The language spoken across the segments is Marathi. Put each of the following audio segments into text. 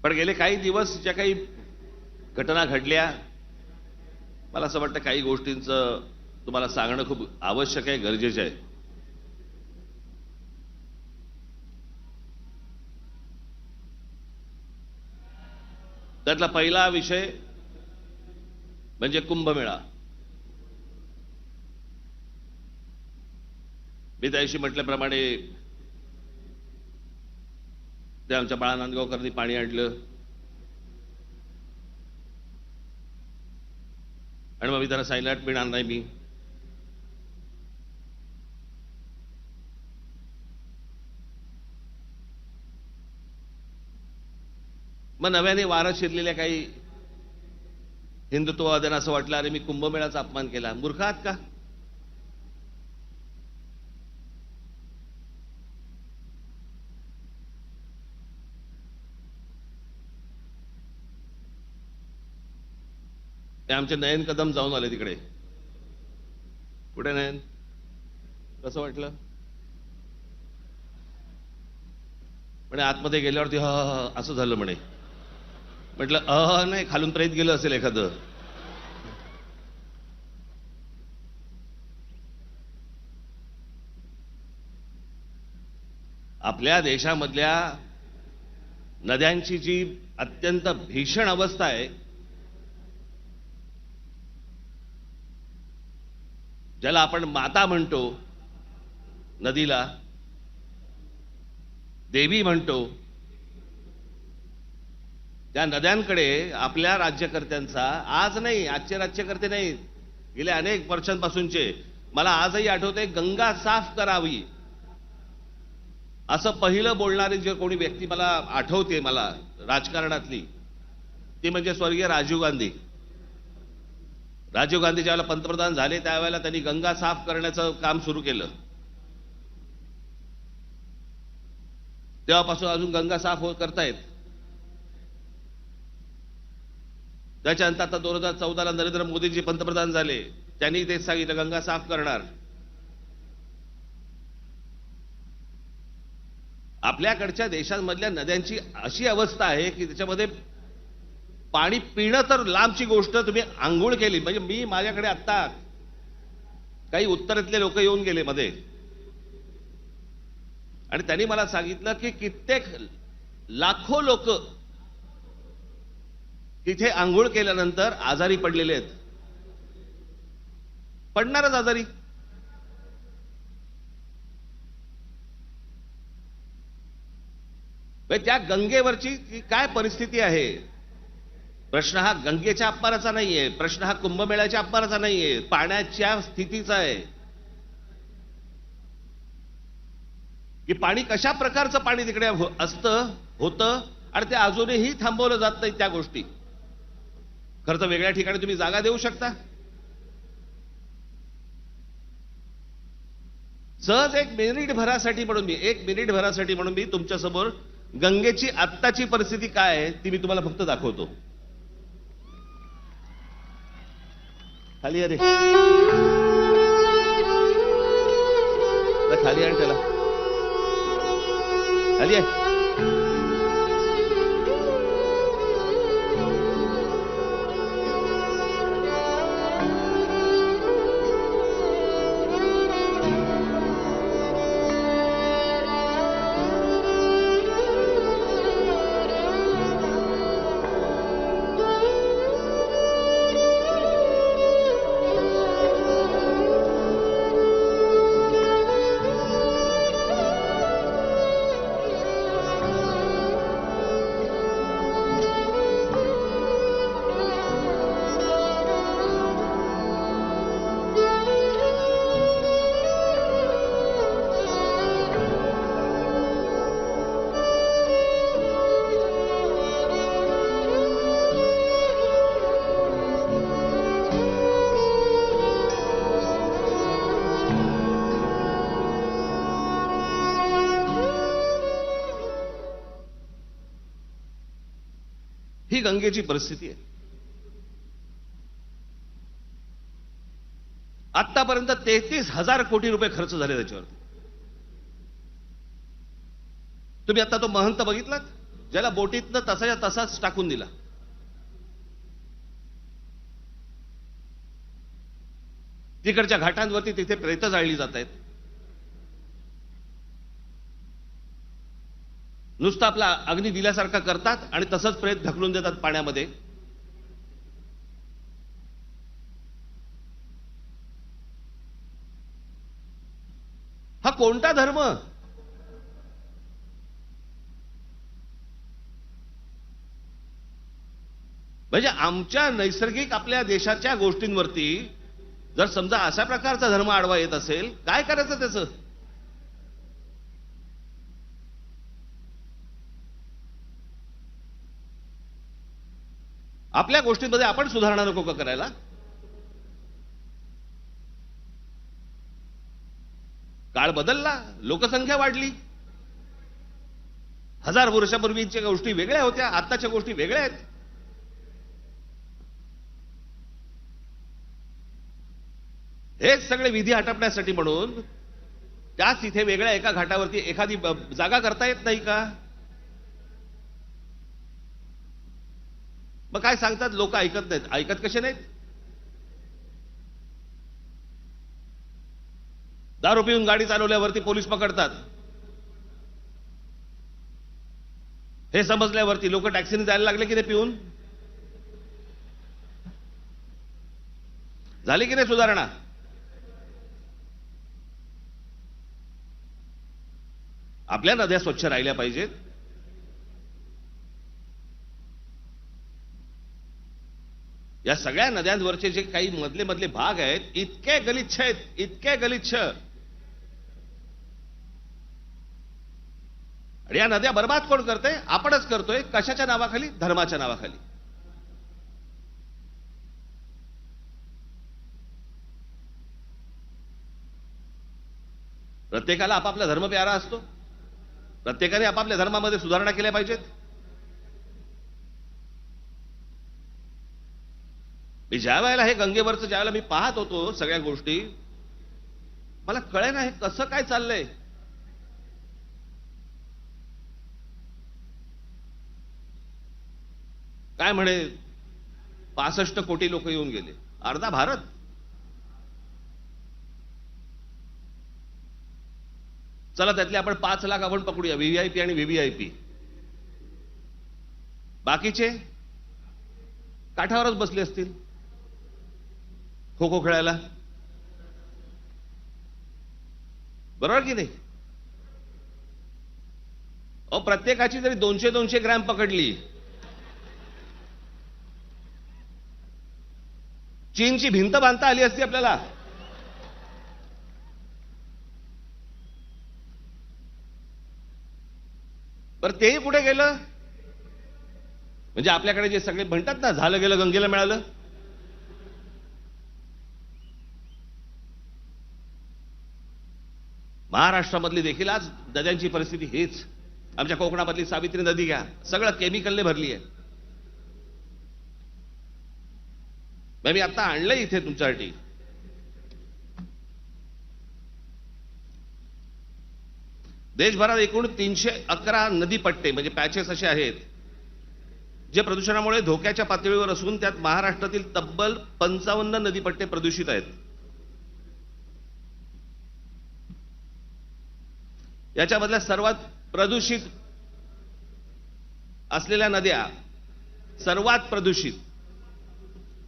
पण गेले काही दिवस ज्या काही घटना घडल्या, मला असं वाटतं काही गोष्टींचं तुम्हाला सांगणं खूप आवश्यक आहे, गरजेचं आहे. त्यातला पहिला विषय म्हणजे कुंभमेळा. मी त्याशी म्हटल्याप्रमाणे ते आमच्या बाळा नांदगावकरांनी पाणी आणलं आणि मग मी त्यांना सांगितलं पिणार नाही मी. मग नव्याने वारं शिरलेल्या काही हिंदुत्ववाद्यांना असं वाटलं, अरे मी कुंभमेळ्याचा अपमान केला. मूर्ख आहात का? ते आमचे नयन कदम जाऊन आले तिकडे. कुठे नयन? कसं वाटलं? म्हणे आतमध्ये गेल्यावरती असं झालं म्हणे. म्हटलं नाही, खालून प्रेत गेलं असेल एखादं. आपल्या देशामधल्या नद्यांची जी अत्यंत भीषण अवस्था आहे, ज्याला आपण माता म्हणतो, नदीला देवी म्हणतो, त्या नद्यांकडे आपल्या राज्यकर्त्यांचा आज नाही, आजचे राज्यकर्ते नाहीत, गेल्या अनेक वर्षांपासूनचे, मला आजही आठवते, गंगा साफ करावी असं पहिलं बोलणारी जे कोणी व्यक्ती मला आठवते, मला राजकारणातली, ती म्हणजे स्वर्गीय राजीव गांधी. राजीव गांधी ज्यावेळेला पंतप्रधान झाले त्यावेळेला त्यांनी गंगा साफ करण्याचं काम सुरू केलं. तेव्हापासून अजून गंगा साफ करतायत. त्याच्यानंतर आता 2014ला नरेंद्र मोदीजी पंतप्रधान झाले, त्यांनी तेच सांगितलं गंगा साफ करणार. आपल्याकडच्या देशांमधल्या नद्यांची अशी अवस्था आहे की त्याच्यामध्ये पाणी पिणं तर लांबची गोष्ट, तुम्ही आंघोळ केली म्हणजे, मी माझ्याकडे आत्ता काही उत्तरेतले लोक येऊन गेले मध्ये आणि त्यांनी मला सांगितलं की कित्येक लाखो लोक तिथे आंघोळ केल्यानंतर आजारी पडलेले आहेत. पडणारच आजारी. त्या गंगेवरची काय परिस्थिती आहे? प्रश्न हा गंगेच्या अपमानाचा नाहीये, प्रश्न हा कुंभमेळ्याच्या अपमानाचा नाहीये, पाण्याच्या स्थितीचा आहे की पाणी कशा प्रकारचं पाणी तिकडे असतं, होतं आणि ते अजूनही थांबवलं जात नाही. त्या गोष्टी खरं तर वेगळ्या ठिकाणी तुम्ही जागा देऊ शकता. सहज एक मिनिट भरासाठी म्हणून मी तुमच्या समोर गंगेची आत्ताची परिस्थिती काय आहे ती मी तुम्हाला फक्त दाखवतो. खाली अरे खाली आण त्याला, खाली आहे. ही गंगेची परिस्थिती आहे. आतापर्यंत 33,000 कोटी रुपये खर्च झाले त्याच्यावर. तुम्ही आता तो महंत बघितलात? ज्याला बोटीतनं तसाच्या तसाच टाकून दिला. तिकडच्या घाटांवरती तिथे प्रेतं जाळली जात आहेत. नुसतं आपला अग्नी दिल्यासारखा करतात आणि तसंच प्रेत ढकलून देतात पाण्यामध्ये. हा कोणता धर्म? म्हणजे आमच्या नैसर्गिक आपल्या देशाच्या गोष्टींवरती जर समजा अशा प्रकारचा धर्म आडवा येत असेल, काय करायचं त्याचं? आपल्या गोष्टींमध्ये आपण सुधारणा नको का करायला? काळ बदलला, लोकसंख्या वाढली. 1000 वर्षापूर्वीच्या गोष्टी वेगळ्या होत्या, आत्ताच्या गोष्टी वेगळ्या आहेत. हेच सगळे विधी हटपण्यासाठी म्हणून त्याच इथे वेगळ्या एका घाटावरती एखादी जागा करता येत नाही का? मग काय सांगतात लोक? ऐकत नाहीत. ऐकत कसे नाहीत? दारू पिऊन गाडी चालवल्यावरती पोलीस पकडतात. हे समजल्यावरती लोक टॅक्सीने जायला लागले की नाही पिऊन? झाली की नाही सुधारणा? आपल्या नद्या स्वच्छ राहिल्या पाहिजेत. या सगळ्या नद्यांवरचे जे काही मधले मधले भाग आहेत, इतके गलिच्छ आहेत, इतके गलिच्छ. आणि या नद्या बर्बाद कोण करतंय? आपणच करतोय. कशाच्या नावाखाली? धर्माच्या नावाखाली. प्रत्येकाला आपापला धर्म प्यारा असतो. प्रत्येकाने आपापल्या धर्मामध्ये सुधारणा केल्या पाहिजेत. मी ज्या वेळेला हे गंगेवरचं ज्यावेळेला मी पाहत होतो सगळ्या गोष्टी, मला कळेना हे कसं काय चाललंय. काय म्हणे 65 कोटी लोक येऊन गेले, अर्धा भारत. चला त्यातले आपण 5 लाख आपण पकडूया, व्हीव्हीआयपी आणि व्हीव्हीआयपी. बाकीचे काठावरच बसले असतील खो खो खेळायला. बरोबर की नाही? अहो, प्रत्येकाची जरी 200-200 ग्रॅम पकडली, चीनची भिंत बांधता आली असती आपल्याला. बरं तेही कुठे गेलं? म्हणजे आपल्याकडे जे सगळे म्हणतात ना, झालं गेलं गंगेला मिळालं. महाराष्ट्रामधली देखील आज नद्यांची परिस्थिती हेच. आमच्या कोकणामधली सावित्री नदी घ्या, सगळं केमिकलने भरली आहे. मी आता आणलंय इथे तुमच्यासाठी. देशभरात एकूण 311 नदीपट्टे म्हणजे पॅचेस असे आहेत जे प्रदूषणामुळे धोक्याच्या पातळीवर असून त्यात महाराष्ट्रातील तब्बल 55 नदीपट्टे प्रदूषित आहेत. याच्यामधल्या सर्वात प्रदूषित असलेल्या नद्या, सर्वात प्रदूषित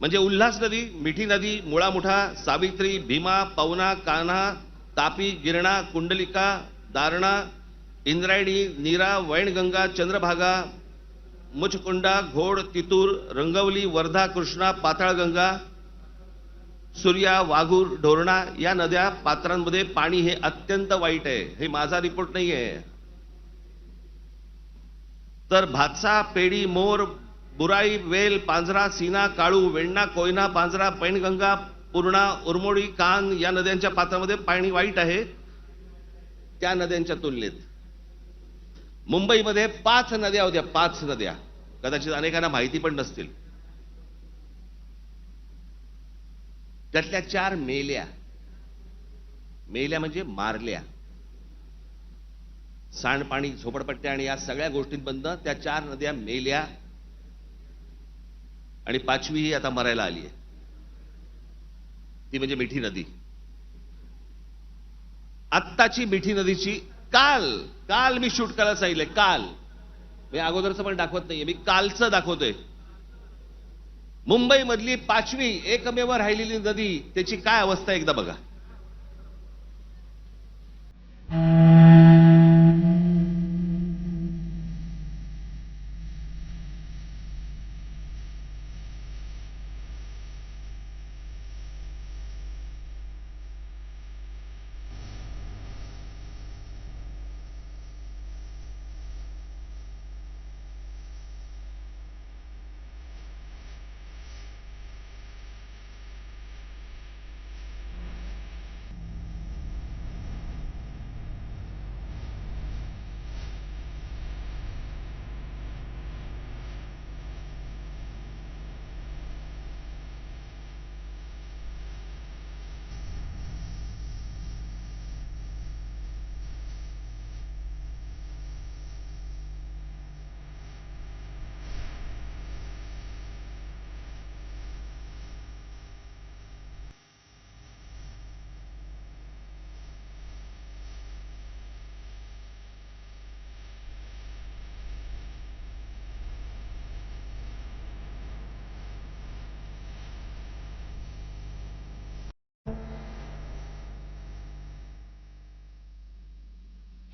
म्हणजे उल्हास नदी, मिठी नदी, मुळामुठा, सावित्री, भीमा, पवना, कान्हा, तापी, गिरणा, कुंडलिका, दारणा, इंद्रायणी, नीरा, वैनगंगा, चंद्रभागा, मुचकुंडा, घोड, तितूर, रंगवली, वर्धा, कृष्णा, पाताळगंगा, सूर्या, वाघूर, ढोरणा या नद्या पात्रांमध्ये पाणी हे अत्यंत वाईट आहे. हे माझा रिपोर्ट नाही आहे. तर भातसा, पेडी, मोर, बुराई, वेल, पांझरा, सीना, काळू, वेण्णा, कोयना, पांझरा, पैनगंगा, पूर्णा, उरमोडी, कान या नद्यांच्या पात्रामध्ये पाणी वाईट आहे. त्या नद्यांच्या तुलनेत मुंबईमध्ये 5 नद्या होत्या, 5 नद्या. कदाचित अनेकांना माहिती पण नसतील. त्यातल्या 4 मेल्या. मेल्या म्हणजे मारल्या. सांडपाणी, झोपडपट्ट्या आणि या सगळ्या गोष्टींमधनं त्या 4 नद्या मेल्या आणि 5वी ही आता मरायला आली आहे. ती म्हणजे मिठी नदी. आत्ताची मिठी नदीची काल मी शूट करायला सांगितलंय. काल मी अगोदरचं पण दाखवत नाहीये, मी कालचं दाखवतोय. मुंबई मधली 5वी एकमेव राहिलेली नदी, त्याची काय अवस्था एकदा बघा.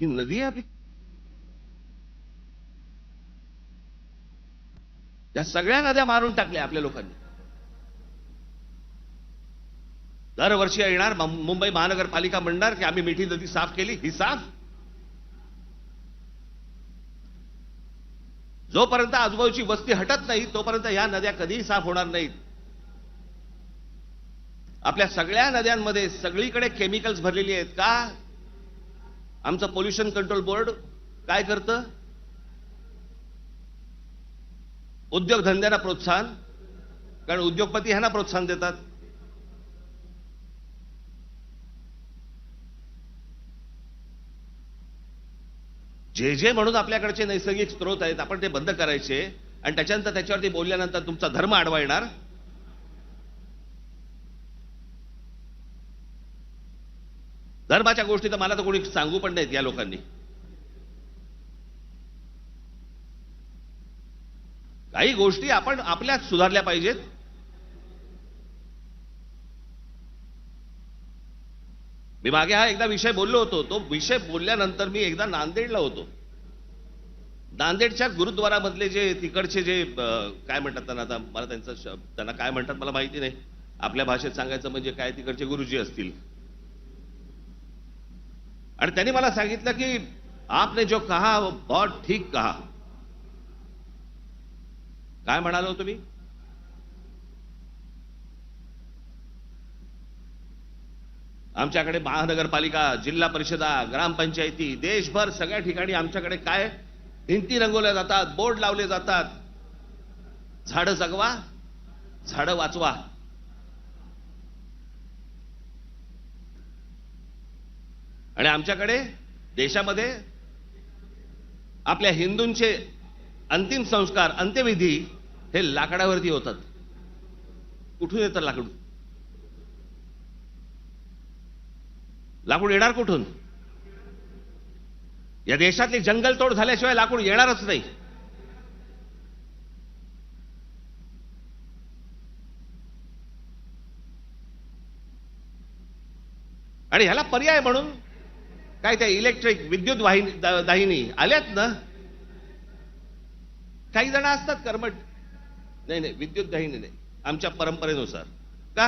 ही नदी आहे आपली. त्या सगळ्या नद्या मारून टाकल्या आपल्या लोकांनी. दरवर्षी येणार मुंबई महानगरपालिका म्हणणार की आम्ही मिठी नदी साफ केली. ही साफ जोपर्यंत आजूबाजूची वस्ती हटत नाही तोपर्यंत या नद्या कधीही साफ होणार नाहीत. आपल्या सगळ्या नद्यांमध्ये सगळीकडे केमिकल्स भरलेली आहेत. का? आमचं पोल्युशन कंट्रोल बोर्ड काय करतं? उद्योगधंद्यांना प्रोत्साहन, कारण उद्योगपती ह्यांना प्रोत्साहन देतात. जे म्हणून आपल्याकडचे नैसर्गिक स्रोत आहेत आपण ते बंद करायचे आणि त्याच्यानंतर त्याच्यावरती बोलल्यानंतर तुमचा धर्म आडवा येणार. धर्माच्या गोष्टी तर मला तर कोणी सांगू पण नाहीत या लोकांनी. काही गोष्टी आपण आपल्यात सुधारल्या पाहिजेत. मी मागे हा एकदा विषय बोललो होतो. तो विषय बोलल्यानंतर मी एकदा नांदेडला होतो. नांदेडच्या गुरुद्वारामधले जे तिकडचे जे काय म्हणतात त्यांना, आता मला त्यांना काय म्हणतात मला माहिती नाही. आपल्या भाषेत सांगायचं म्हणजे काय, तिकडचे गुरुजी असतील. आणि त्यांनी मला सांगितलं की आपने जो कहा वो बहुत ठीक कहा. काय म्हणालो तुम्ही? आमच्याकडे महानगरपालिका, जिल्हा परिषदा, ग्रामपंचायती, देशभर सगळ्या ठिकाणी आमच्याकडे काय भिंती रंगवल्या जातात, बोर्ड लावले जातात. झाडं जगवा, झाडं वाचवा. आणि आमच्याकडे देशामध्ये आपल्या हिंदूंचे अंतिम संस्कार, अंत्यविधी हे लाकडावरती होतात. कुठून येतं लाकूड? लाकूड येणार कुठून? या देशातली जंगलतोड झाल्याशिवाय लाकूड येणारच नाही. आणि ह्याला पर्याय म्हणून काय त्या इलेक्ट्रिक विद्युत दाहिनी आल्यात ना. काही जण असतात कर्मठ, नाही विद्युत दाहिनी नाही, आमच्या परंपरेनुसार. का?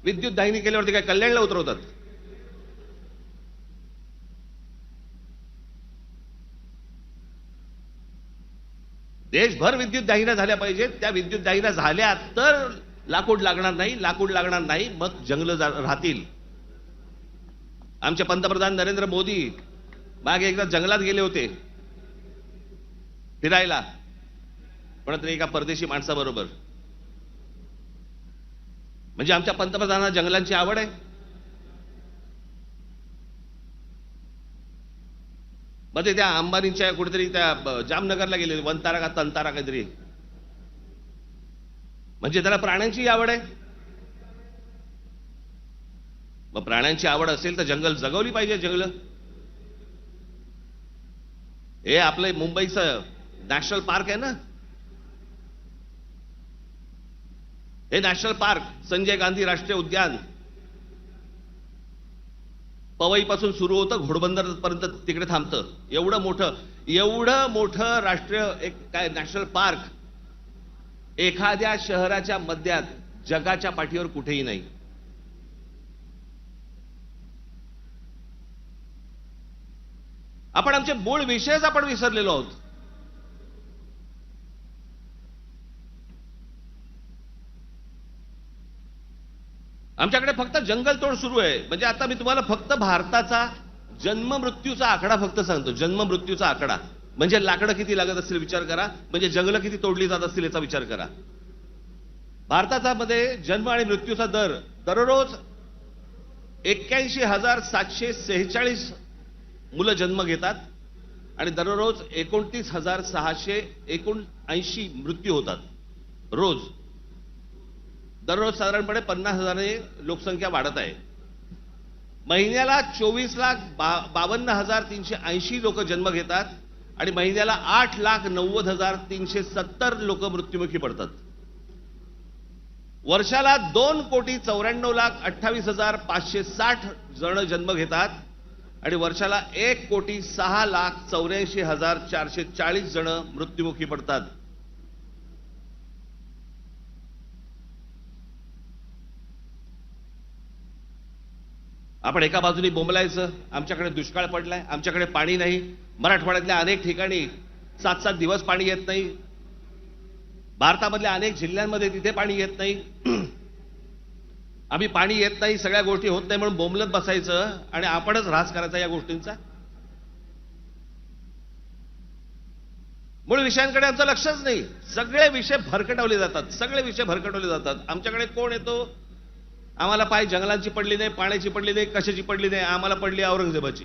विद्युत दाहिनी केल्यावरती काय कल्याणला उतरवतात? देशभर विद्युत दाहिन्या झाल्या पाहिजेत. त्या विद्युत दाहिन्या झाल्या तर लाकूड लागणार नाही. लाकूड लागणार नाही मग जंगल राहतील. आमचे पंतप्रधान नरेंद्र मोदी मागे एकदा जंगलात गेले होते फिरायला, कोणतरी एका परदेशी माणसाबरोबर. म्हणजे आमच्या पंतप्रधानांना जंगलांची आवड आहे. मध्ये त्या अंबानींच्या कुठेतरी त्या जामनगरला गेले, वनतारा का तनतारा काहीतरी. म्हणजे त्याला प्राण्यांची आवड आहे. मग प्राण्यांची आवड असेल तर जंगल जगवली पाहिजे. जंगल हे आपलं मुंबईचं नॅशनल पार्क आहे ना, हे नॅशनल पार्क संजय गांधी राष्ट्रीय उद्यान पवईपासून सुरू होतं, घोडबंदर पर्यंत तिकडे थांबतं. एवढं मोठं राष्ट्रीय एक काय नॅशनल पार्क एखाद्या शहराच्या मध्यात जगाच्या पाठीवर कुठेही नाही. आपण आमचे मूळ विषयच आपण विसरलेलो आहोत. आमच्याकडे फक्त जंगलतोड सुरू आहे. म्हणजे आता मी तुम्हाला फक्त भारताचा जन्म मृत्यूचा आकडा फक्त सांगतो. जन्म मृत्यूचा आकडा म्हणजे लाकडं किती लागत असतील विचार करा, म्हणजे जंगलं किती तोडली जात असतील याचा विचार करा. भारताचा मध्ये जन्म आणि मृत्यूचा दर दररोज 81,746 मुलं जन्म घेतात आणि दररोज 29,679 मृत्यू होतात. दररोज साधारणपणे 50,000 लोकसंख्या वाढत आहे. महिन्याला 24,52,380 लोक जन्म घेतात आणि महिन्याला 8,90,370 लोक मृत्युमुखी पडतात. वर्षाला 2,94,28,560 जण जन्म घेतात आणि वर्षाला 1,06,84,440 जण मृत्युमुखी पडतात. आपण एका बाजूने बोंबलायचं, आमच्याकडे दुष्काळ पडलाय, आमच्याकडे पाणी नाही. मराठवाड्यातल्या अनेक ठिकाणी 7-7 दिवस पाणी येत नाही. भारतामधल्या अनेक जिल्ह्यांमध्ये तिथे पाणी येत नाही. आम्ही पाणी येत नाही, सगळ्या गोष्टी होत नाही म्हणून बोंबलत बसायचं आणि आपणच ऱ्हास करायचा या गोष्टींचा. मूळ विषयांकडे आमचं लक्षच नाही. सगळे विषय भरकटवले जातात. आमच्याकडे कोण येतो, आम्हाला पाय जंगलांची पडली नाही, पाण्याची पडली नाही, कशाची पडली नाही, आम्हाला पडली औरंगजेबाची.